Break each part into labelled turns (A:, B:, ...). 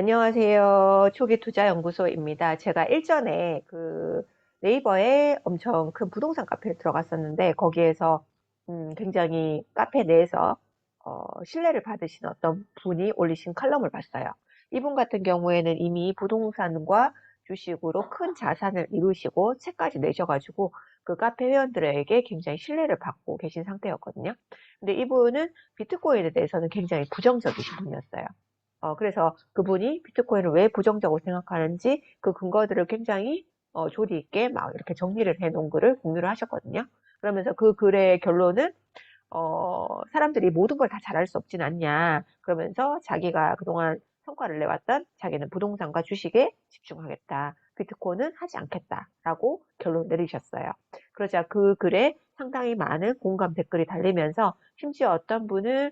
A: 안녕하세요. 초기투자연구소입니다. 제가 일전에 네이버에 엄청 큰 부동산 카페에 들어갔었는데 거기에서 굉장히 카페 내에서 신뢰를 받으신 어떤 분이 올리신 칼럼을 봤어요. 이분 같은 경우에는 이미 부동산과 주식으로 큰 자산을 이루시고 책까지 내셔가지고 그 카페 회원들에게 굉장히 신뢰를 받고 계신 상태였거든요. 근데 이분은 비트코인에 대해서는 굉장히 부정적이신 분이었어요. 그래서 그분이 비트코인을 왜 부정적으로 생각하는지 그 근거들을 굉장히 조리 있게 막 이렇게 정리를 해 놓은 글을 공유를 하셨거든요. 그러면서 그 글의 결론은 사람들이 모든 걸 다 잘할 수 없진 않냐. 그러면서 자기가 그동안 성과를 내왔던 자기는 부동산과 주식에 집중하겠다. 비트코인은 하지 않겠다라고 결론 내리셨어요. 그러자 그 글에 상당히 많은 공감 댓글이 달리면서 심지어 어떤 분은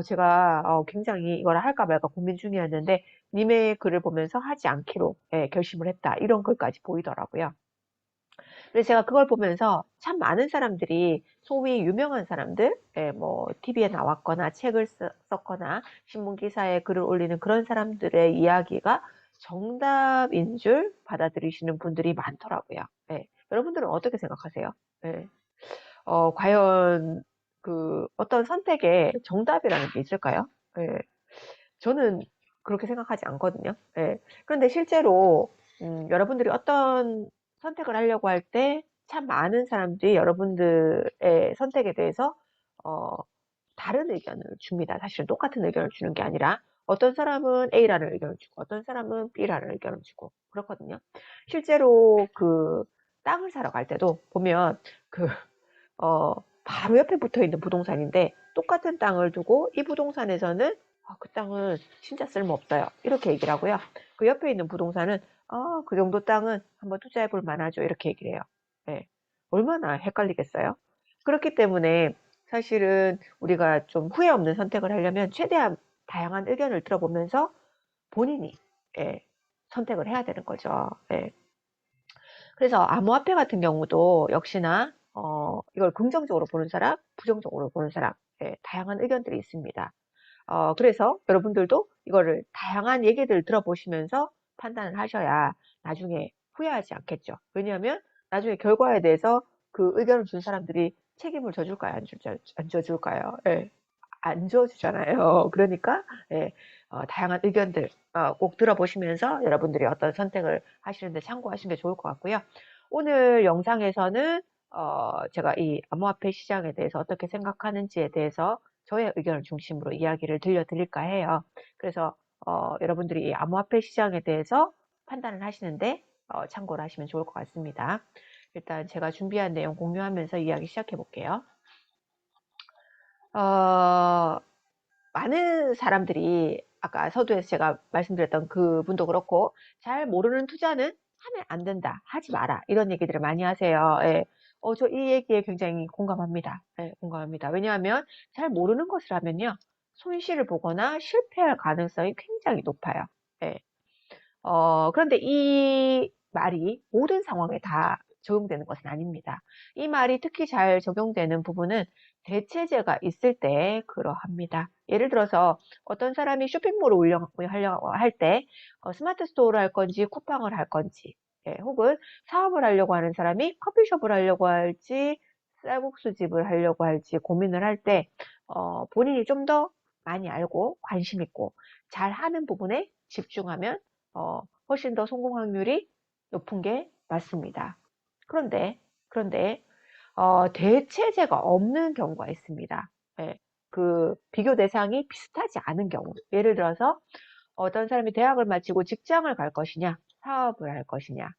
A: 제가 굉장히 이걸 할까 말까 고민 중이었는데 님의 글을 보면서 하지 않기로 결심을 했다. 이런 글까지 보이더라고요. 그래서 제가 그걸 보면서 참 많은 사람들이 소위 유명한 사람들, 뭐 TV에 나왔거나 책을 썼거나 신문 기사에 글을 올리는 그런 사람들의 이야기가 정답인 줄 받아들이시는 분들이 많더라고요. 여러분들은 어떻게 생각하세요? 예. 과연 어떤 선택에 정답이라는 게 있을까요? 예. 저는 그렇게 생각하지 않거든요. 예. 그런데 실제로 여러분들이 어떤 선택을 하려고 할 때 참 많은 사람들이 여러분들의 선택에 대해서 어, 다른 의견을 줍니다. 사실은 똑같은 의견을 주는 게 아니라 어떤 사람은 A라는 의견을 주고 어떤 사람은 B라는 의견을 주고 그렇거든요. 실제로 땅을 사러 갈 때도 보면 그 어, 바로 옆에 붙어 있는 부동산인데 똑같은 땅을 두고 이 부동산에서는 그 땅은 진짜 쓸모없어요. 이렇게 얘기를 하고요. 그 옆에 있는 부동산은 그 정도 땅은 한번 투자해 볼 만하죠. 이렇게 얘기를 해요. 네. 얼마나 헷갈리겠어요? 그렇기 때문에 사실은 우리가 좀 후회 없는 선택을 하려면 최대한 다양한 의견을 들어보면서 본인이 예, 선택을 해야 되는 거죠. 예. 그래서 암호화폐 같은 경우도 역시나 이걸 긍정적으로 보는 사람, 부정적으로 보는 사람, 다양한 의견들이 있습니다. 그래서 여러분들도 이거를 다양한 얘기들 들어보시면서 판단을 하셔야 나중에 후회하지 않겠죠. 왜냐하면 나중에 결과에 대해서 그 의견을 준 사람들이 책임을 져줄까요? 안 져줄까요? 예. 안 져주잖아요. 그러니까 다양한 의견들 꼭 들어보시면서 여러분들이 어떤 선택을 하시는데 참고하시는 게 좋을 것 같고요. 오늘 영상에서는 제가 이 암호화폐 시장에 대해서 어떻게 생각하는지에 대해서 저의 의견을 중심으로 이야기를 들려드릴까 해요. 그래서 여러분들이 이 암호화폐 시장에 대해서 판단을 하시는데 참고를 하시면 좋을 것 같습니다. 일단 제가 준비한 내용 공유하면서 이야기 시작해 볼게요. 어, 많은 사람들이 아까 서두에서 제가 말씀드렸던 그분도 그렇고 잘 모르는 투자는 하면 안 된다. 하지 마라. 이런 얘기들을 많이 하세요. 예. 저 이 얘기에 굉장히 공감합니다. 공감합니다. 왜냐하면 잘 모르는 것을 하면요. 손실을 보거나 실패할 가능성이 굉장히 높아요. 예. 그런데 이 말이 모든 상황에 다 적용되는 것은 아닙니다. 이 말이 특히 잘 적용되는 부분은 대체제가 있을 때 그러합니다. 예를 들어서 어떤 사람이 쇼핑몰을 운영하려고 할 때 스마트 스토어를 할 건지 쿠팡을 할 건지 혹은 사업을 하려고 하는 사람이 커피숍을 하려고 할지 쌀국수집을 하려고 할지 고민을 할 때 본인이 좀 더 많이 알고 관심 있고 잘 하는 부분에 집중하면 훨씬 더 성공 확률이 높은 게 맞습니다. 그런데 대체제가 없는 경우가 있습니다. 예, 비교 대상이 비슷하지 않은 경우. 예를 들어서 어떤 사람이 대학을 마치고 직장을 갈 것이냐, 사업을 할 것이냐를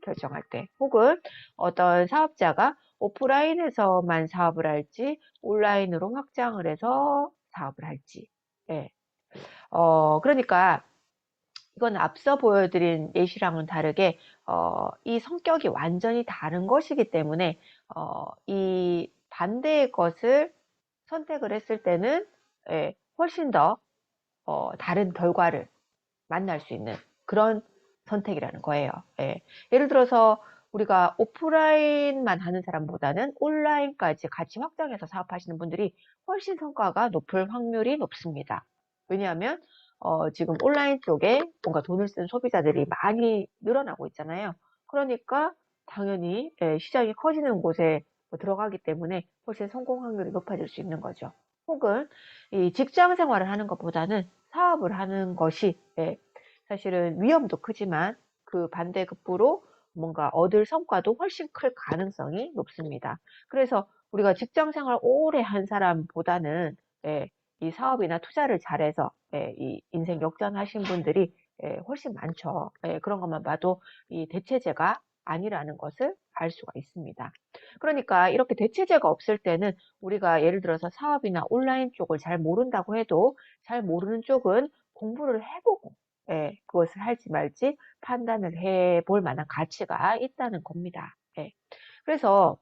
A: 결정할 때, 혹은 어떤 사업자가 오프라인에서만 사업을 할지, 온라인으로 확장을 해서 사업을 할지. 예. 그러니까 이건 앞서 보여드린 예시랑은 다르게 이 성격이 완전히 다른 것이기 때문에 이 반대의 것을 선택을 했을 때는 훨씬 더 다른 결과를 만날 수 있는 그런 선택이라는 거예요. 예를 들어서 우리가 오프라인만 하는 사람보다는 온라인까지 같이 확장해서 사업하시는 분들이 훨씬 성과가 높을 확률이 높습니다. 왜냐하면 지금 온라인 쪽에 뭔가 돈을 쓴 소비자들이 많이 늘어나고 있잖아요. 그러니까 당연히 예, 시장이 커지는 곳에 들어가기 때문에 훨씬 성공 확률이 높아질 수 있는 거죠. 혹은 이 직장 생활을 하는 것보다는 사업을 하는 것이 예, 사실은 위험도 크지만 그 반대급부로 뭔가 얻을 성과도 훨씬 클 가능성이 높습니다. 그래서 우리가 직장 생활 오래 한 사람보다는 예, 이 사업이나 투자를 잘해서 예, 이 인생 역전하신 분들이 예, 훨씬 많죠. 예, 그런 것만 봐도 이 대체제가 아니라는 것을 알 수가 있습니다. 그러니까 이렇게 대체제가 없을 때는 우리가 예를 들어서 사업이나 온라인 쪽을 잘 모른다고 해도 잘 모르는 쪽은 공부를 해보고 예, 그것을 할지 말지 판단을 해볼 만한 가치가 있다는 겁니다. 예. 그래서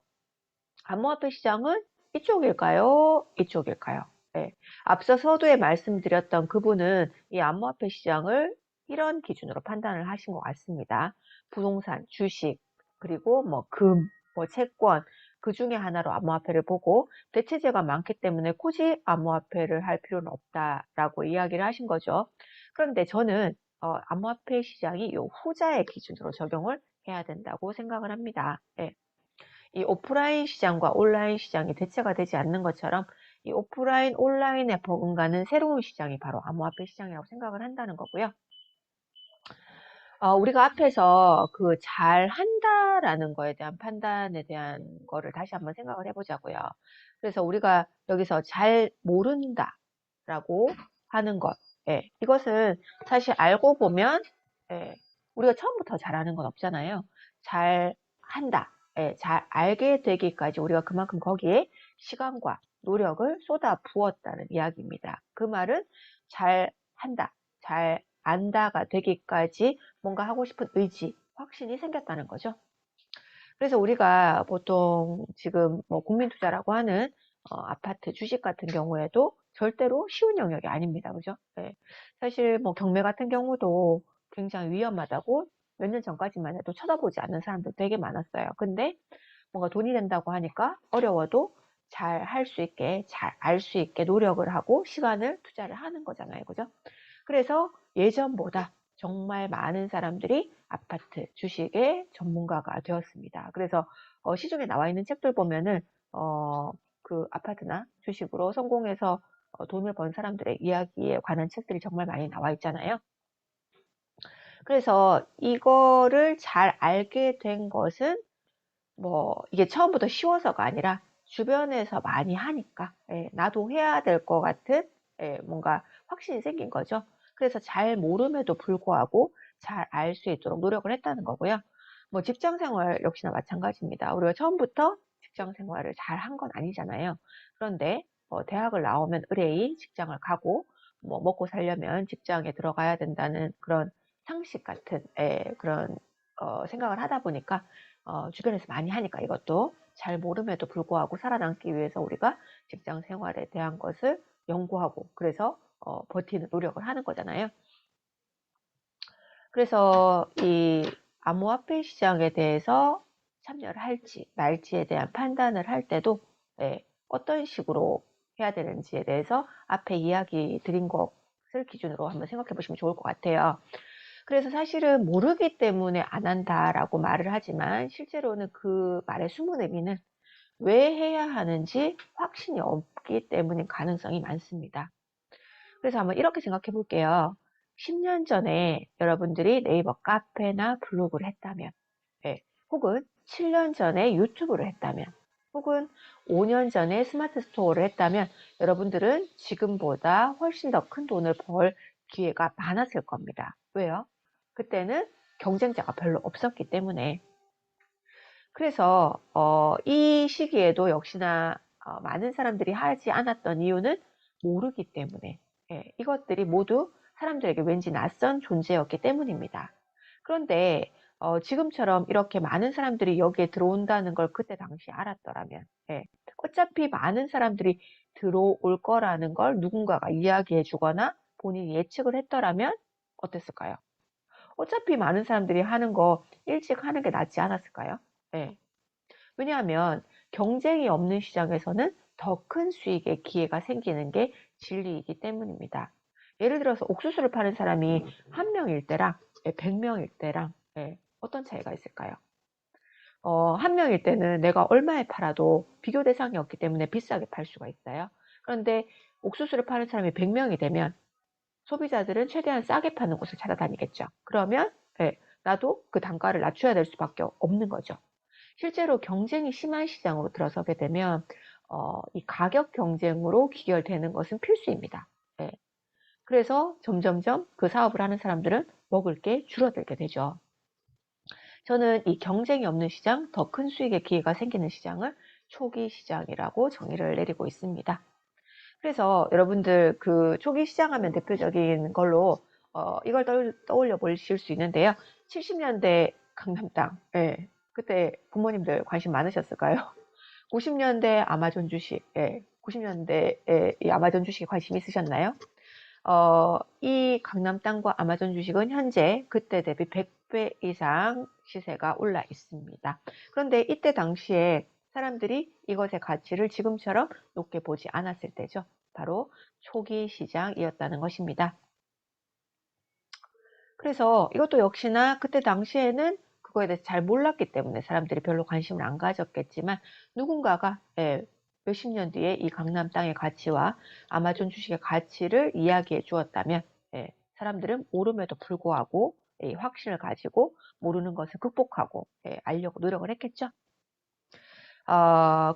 A: 암호화폐 시장은 이쪽일까요? 이쪽일까요? 예. 앞서 서두에 말씀드렸던 그분은 이 암호화폐 시장을 이런 기준으로 판단을 하신 것 같습니다. 부동산, 주식, 그리고 뭐 금, 뭐 채권, 그 중에 하나로 암호화폐를 보고 대체제가 많기 때문에 굳이 암호화폐를 할 필요는 없다라고 이야기를 하신 거죠. 그런데 저는 암호화폐 시장이 이 후자의 기준으로 적용을 해야 된다고 생각을 합니다. 예. 이 오프라인 시장과 온라인 시장이 대체가 되지 않는 것처럼 이 오프라인, 온라인에 버금가는 새로운 시장이 바로 암호화폐 시장이라고 생각을 한다는 거고요. 우리가 앞에서 그 잘한다라는 거에 대한 판단에 대한 거를 다시 한번 생각을 해보자고요. 그래서 우리가 여기서 잘 모른다라고 하는 것, 예, 이것은 사실 알고 보면 예, 우리가 처음부터 잘하는 건 없잖아요. 잘 한다, 예, 잘 알게 되기까지 우리가 그만큼 거기에 시간과 노력을 쏟아 부었다는 이야기입니다. 그 말은 잘 한다, 잘 안다가 되기까지 뭔가 하고 싶은 의지, 확신이 생겼다는 거죠. 그래서 우리가 보통 지금 뭐 국민투자라고 하는 아파트 주식 같은 경우에도 절대로 쉬운 영역이 아닙니다. 그죠? 네. 사실 뭐 경매 같은 경우도 굉장히 위험하다고 몇 년 전까지만 해도 쳐다보지 않는 사람들 되게 많았어요. 근데 뭔가 돈이 된다고 하니까 어려워도 잘 할 수 있게, 잘 알 수 있게 노력을 하고 시간을 투자를 하는 거잖아요. 그죠? 그래서 예전보다 정말 많은 사람들이 아파트 주식의 전문가가 되었습니다. 그래서 시중에 나와 있는 책들 보면은 그 아파트나 주식으로 성공해서 돈을 번 사람들의 이야기에 관한 책들이 정말 많이 나와 있잖아요. 그래서 이거를 잘 알게 된 것은 뭐 이게 처음부터 쉬워서가 아니라 주변에서 많이 하니까 예, 나도 해야 될 것 같은 예, 뭔가 확신이 생긴 거죠. 그래서 잘 모름에도 불구하고 잘 알 수 있도록 노력을 했다는 거고요. 뭐 직장 생활 역시나 마찬가지입니다. 우리가 처음부터 직장 생활을 잘 한 건 아니잖아요. 그런데 대학을 나오면 의뢰이 직장을 가고 뭐 먹고 살려면 직장에 들어가야 된다는 그런 상식 같은 예, 그런 생각을 하다 보니까 주변에서 많이 하니까 이것도 잘 모름에도 불구하고 살아남기 위해서 우리가 직장 생활에 대한 것을 연구하고 그래서 버티는 노력을 하는 거잖아요. 그래서 이 암호화폐 시장에 대해서 참여를 할지 말지에 대한 판단을 할 때도 네, 어떤 식으로 해야 되는지에 대해서 앞에 이야기 드린 것을 기준으로 한번 생각해 보시면 좋을 것 같아요. 그래서 사실은 모르기 때문에 안 한다라고 말을 하지만 실제로는 그 말의 숨은 의미는 왜 해야 하는지 확신이 없기 때문인 가능성이 많습니다. 그래서 한번 이렇게 생각해 볼게요. 10년 전에 여러분들이 네이버 카페나 블로그를 했다면, 예, 혹은 7년 전에 유튜브를 했다면, 혹은 5년 전에 스마트 스토어를 했다면 여러분들은 지금보다 훨씬 더 큰 돈을 벌 기회가 많았을 겁니다. 왜요? 그때는 경쟁자가 별로 없었기 때문에. 그래서 이 시기에도 역시나 많은 사람들이 하지 않았던 이유는 모르기 때문에 이것들이 모두 사람들에게 왠지 낯선 존재였기 때문입니다. 그런데 지금처럼 이렇게 많은 사람들이 여기에 들어온다는 걸 그때 당시 알았더라면 어차피 많은 사람들이 들어올 거라는 걸 누군가가 이야기해 주거나 본인이 예측을 했더라면 어땠을까요? 어차피 많은 사람들이 하는 거 일찍 하는 게 낫지 않았을까요? 네. 왜냐하면 경쟁이 없는 시장에서는 더 큰 수익의 기회가 생기는 게 진리이기 때문입니다. 예를 들어서 옥수수를 파는 사람이 한 명일 때랑 100명일 때랑 어떤 차이가 있을까요? 한 명일 때는 내가 얼마에 팔아도 비교 대상이 없기 때문에 비싸게 팔 수가 있어요. 그런데 옥수수를 파는 사람이 100명이 되면 소비자들은 최대한 싸게 파는 곳을 찾아다니겠죠. 그러면 나도 그 단가를 낮춰야 될 수밖에 없는 거죠. 실제로 경쟁이 심한 시장으로 들어서게 되면 이 가격 경쟁으로 귀결되는 것은 필수입니다. 예. 그래서 점점점 그 사업을 하는 사람들은 먹을 게 줄어들게 되죠. 저는 이 경쟁이 없는 시장, 더 큰 수익의 기회가 생기는 시장을 초기 시장이라고 정의를 내리고 있습니다. 그래서 여러분들 그 초기 시장하면 대표적인 걸로 이걸 떠올려 보실 수 있는데요. 70년대 강남땅, 그때 부모님들 관심 많으셨을까요? 90년대 아마존 주식, 90년대에 이 아마존 주식에 관심 있으셨나요? 이 강남 땅과 아마존 주식은 현재 그때 대비 100배 이상 시세가 올라 있습니다. 그런데 이때 당시에 사람들이 이것의 가치를 지금처럼 높게 보지 않았을 때죠. 바로 초기 시장이었다는 것입니다. 그래서 이것도 역시나 그때 당시에는 그거에 대해서 잘 몰랐기 때문에 사람들이 별로 관심을 안 가졌겠지만 누군가가 몇십 년 뒤에 이 강남 땅의 가치와 아마존 주식의 가치를 이야기해 주었다면 사람들은 모름에도 불구하고 확신을 가지고 모르는 것을 극복하고 알려고 노력을 했겠죠.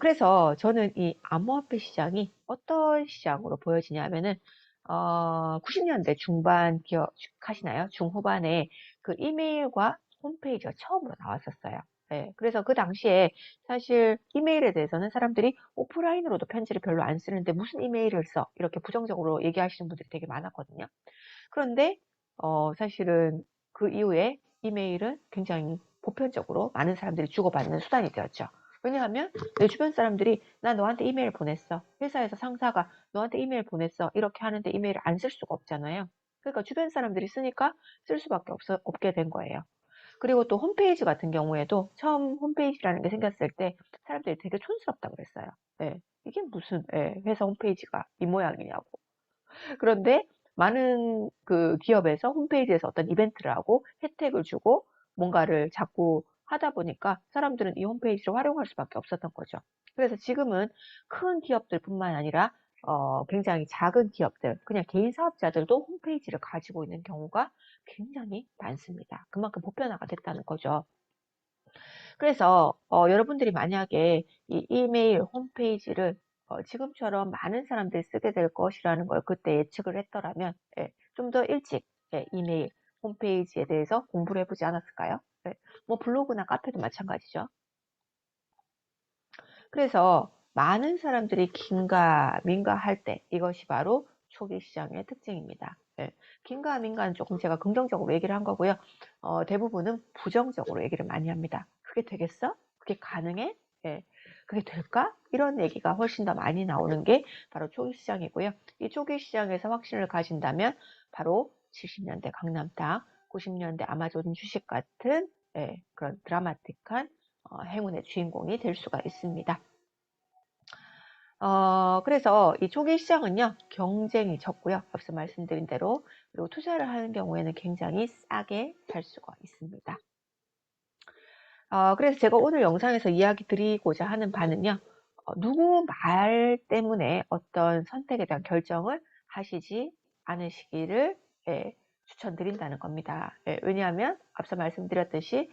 A: 그래서 저는 이 암호화폐 시장이 어떤 시장으로 보여지냐면은 90년대 중반 기억하시나요? 중후반에 그 이메일과 홈페이지가 처음으로 나왔었어요. 그래서 그 당시에 사실 이메일에 대해서는 사람들이 오프라인으로도 편지를 별로 안 쓰는데 무슨 이메일을 써? 이렇게 부정적으로 얘기하시는 분들이 되게 많았거든요. 그런데 사실은 그 이후에 이메일은 굉장히 보편적으로 많은 사람들이 주고받는 수단이 되었죠. 왜냐하면 내 주변 사람들이 나 너한테 이메일 보냈어. 회사에서 상사가 너한테 이메일 보냈어. 이렇게 하는데 이메일을 안 쓸 수가 없잖아요. 그러니까 주변 사람들이 쓰니까 쓸 수밖에 없게 된 거예요. 그리고 또 홈페이지 같은 경우에도 처음 홈페이지라는 게 생겼을 때 사람들이 되게 촌스럽다고 그랬어요. 이게 무슨 회사 홈페이지가 이 모양이냐고. 그런데 많은 그 기업에서 홈페이지에서 어떤 이벤트를 하고 혜택을 주고 뭔가를 자꾸 하다 보니까 사람들은 이 홈페이지를 활용할 수밖에 없었던 거죠. 그래서 지금은 큰 기업들뿐만 아니라 굉장히 작은 기업들, 그냥 개인 사업자들도 홈페이지를 가지고 있는 경우가 굉장히 많습니다. 그만큼 보편화가 됐다는 거죠. 그래서 여러분들이 만약에 이 이메일 홈페이지를 지금처럼 많은 사람들이 쓰게 될 것이라는 걸 그때 예측을 했더라면 좀 더 일찍 이메일 홈페이지에 대해서 공부를 해보지 않았을까요? 뭐 블로그나 카페도 마찬가지죠. 그래서 많은 사람들이 긴가민가 할 때 이것이 바로 초기 시장의 특징입니다. 긴가민가는 조금 제가 긍정적으로 얘기를 한 거고요. 대부분은 부정적으로 얘기를 많이 합니다. 그게 되겠어? 그게 가능해? 그게 될까? 이런 얘기가 훨씬 더 많이 나오는 게 바로 초기 시장이고요. 이 초기 시장에서 확신을 가진다면 바로 70년대 강남땅, 90년대 아마존 주식 같은 그런 드라마틱한 행운의 주인공이 될 수가 있습니다. 그래서 이 초기 시장은요, 경쟁이 적고요. 앞서 말씀드린 대로. 그리고 투자를 하는 경우에는 굉장히 싸게 살 수가 있습니다. 그래서 제가 오늘 영상에서 이야기 드리고자 하는 바는요, 누구 말 때문에 어떤 선택에 대한 결정을 하시지 않으시기를 추천드린다는 겁니다. 왜냐하면 앞서 말씀드렸듯이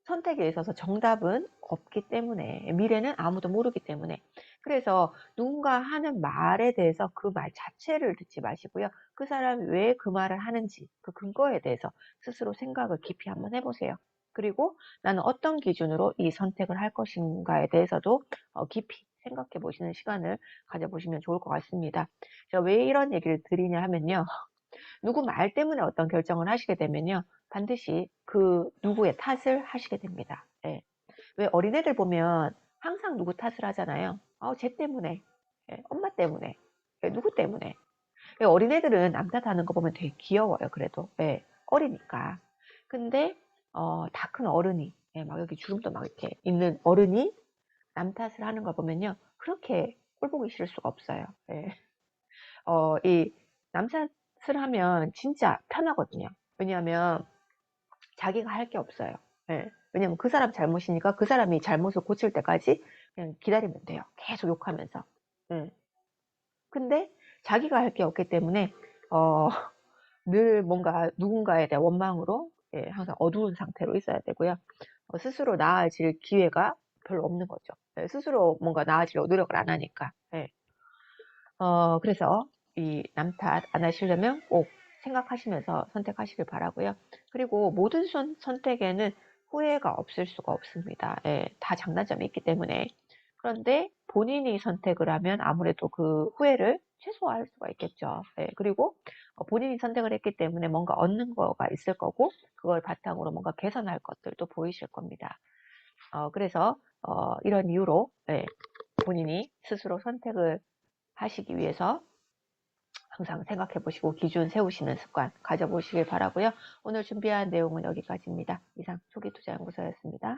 A: 선택에 있어서 정답은 없기 때문에, 미래는 아무도 모르기 때문에. 그래서 누군가 하는 말에 대해서 그 말 자체를 듣지 마시고요. 그 사람이 왜 그 말을 하는지 그 근거에 대해서 스스로 생각을 깊이 한번 해보세요. 그리고 나는 어떤 기준으로 이 선택을 할 것인가에 대해서도 깊이 생각해 보시는 시간을 가져보시면 좋을 것 같습니다. 제가 왜 이런 얘기를 드리냐 하면요. 누구 말 때문에 어떤 결정을 하시게 되면요. 반드시 그 누구의 탓을 하시게 됩니다. 왜 어린애들 보면 항상 누구 탓을 하잖아요. 쟤 때문에, 엄마 때문에, 누구 때문에. 어린애들은 남 탓하는 거 보면 되게 귀여워요. 그래도 어리니까. 근데 다 큰 어른이 막 여기 주름도 막 이렇게 있는 어른이 남 탓을 하는 걸 보면요. 그렇게 꼴 보기 싫을 수가 없어요. 이 남탓을 하면 진짜 편하거든요. 왜냐하면 자기가 할 게 없어요. 예. 왜냐면 그 사람 잘못이니까 그 사람이 잘못을 고칠 때까지 그냥 기다리면 돼요. 계속 욕하면서. 예. 근데 자기가 할 게 없기 때문에 어, 늘 뭔가 누군가에 대한 원망으로 예, 항상 어두운 상태로 있어야 되고요. 스스로 나아질 기회가 별로 없는 거죠. 예, 스스로 뭔가 나아지려고 노력을 안 하니까. 예. 그래서 이 남 탓 안 하시려면 꼭 생각하시면서 선택하시길 바라고요. 그리고 모든 선택에는 후회가 없을 수가 없습니다. 예, 다 장단점이 있기 때문에. 그런데 본인이 선택을 하면 아무래도 그 후회를 최소화할 수가 있겠죠. 예, 그리고 본인이 선택을 했기 때문에 뭔가 얻는 거가 있을 거고 그걸 바탕으로 뭔가 개선할 것들도 보이실 겁니다. 그래서 이런 이유로 예, 본인이 스스로 선택을 하시기 위해서 항상 생각해 보시고 기준 세우시는 습관 가져보시길 바라고요. 오늘 준비한 내용은 여기까지입니다. 이상 초기투자연구소였습니다.